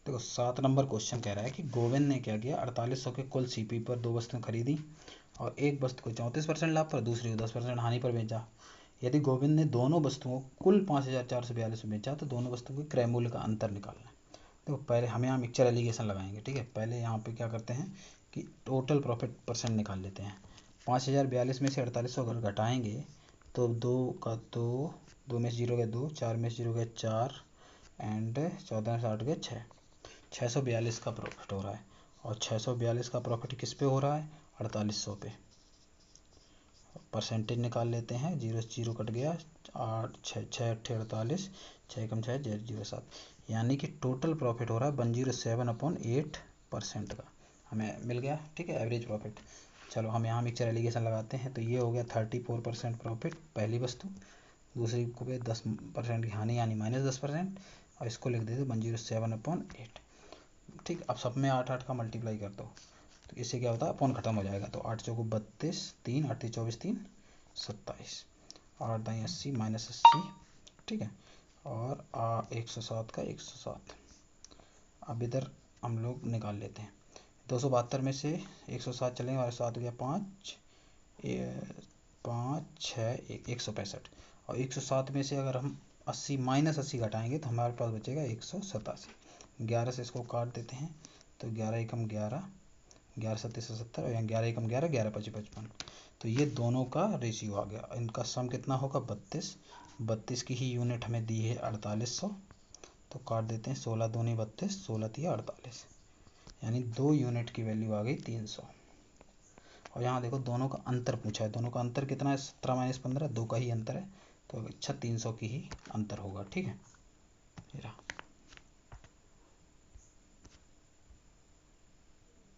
देखो 7 number question कह रहा है कि गोविंद ने क्या किया, 4800 के कुल सीपी पर 2 वस्तुएं खरीदी और एक वस्तु को 34% लाभ पर, दूसरी को 10% हानि पर बेचा। यदि गोविंद ने दोनों वस्तुओं को कुल 5442 में बेचा तो दोनों वस्तुओं के क्रय मूल्य का अंतर निकालना है। देखो पहले हम यहाँ मिक्सचर एलिगेशन लगाएंगे, ठीक है। पहले यहाँ पे क्या करते हैं कि टोटल प्रॉफिट परसेंट निकाल लेते हैं। 5042 में से 4800 अगर घटाएंगे तो 2 का 2, 2 में से 0 गए 2, 4 में से 0 गए 4 एंड 14 में से 8 गए 6, 642 का प्रॉफिट हो रहा है। और 642 का प्रॉफिट किस पे हो रहा है, 4800 पे। परसेंटेज निकाल लेते हैं, 0 से 0 कट गया, 8 6 6 8 48, 6 कम 6 007, यानी कि टोटल प्रॉफिट हो रहा है 107/8% का हमें मिल गया, ठीक है, एवरेज प्रॉफिट। चलो हम यहाँ मिक्सचर एलिगेशन लगाते हैं, तो ये हो गया 34% प्रॉफिट पहली वस्तु, दूसरी को पे 10% की हानि यानी -10%, और इसको लिख देते 107/8। ठीक, अब सब में 8 8 का मल्टीप्लाई कर दो तो इससे क्या होता है, अपॉन खत्म हो जाएगा। तो 8 चौको 32, 3 8 24 3 27, 8 दाई 80 -80, ठीक है, और 107 का 107। अब इधर हम लोग निकाल लेते हैं, 272 में से 107 चलेंगे और 7 गया 5 5 6 165, और 107 में से अगर हम 80 -80 घटाएंगे तो हमारे पास बचेगा 187। 11 से इसको काट देते हैं तो 11 एकम 11, 11 सत्ते 70, और यहाँ 11 एकम 11, 11 पची 55। तो ये दोनों का रेशियो आ गया, इनका सम कितना होगा 32। 32 की ही यूनिट हमें दी है 4800, तो काट देते हैं, 16 दूनी 32, 16 तिया 48, यानी 2 यूनिट की वैल्यू आ गई 300। और यहाँ देखो दोनों का अंतर पूछा है, दोनों का अंतर कितना है, 17 - 15, 2 का ही अंतर है, तो अच्छा 300 की ही अंतर होगा, ठीक है।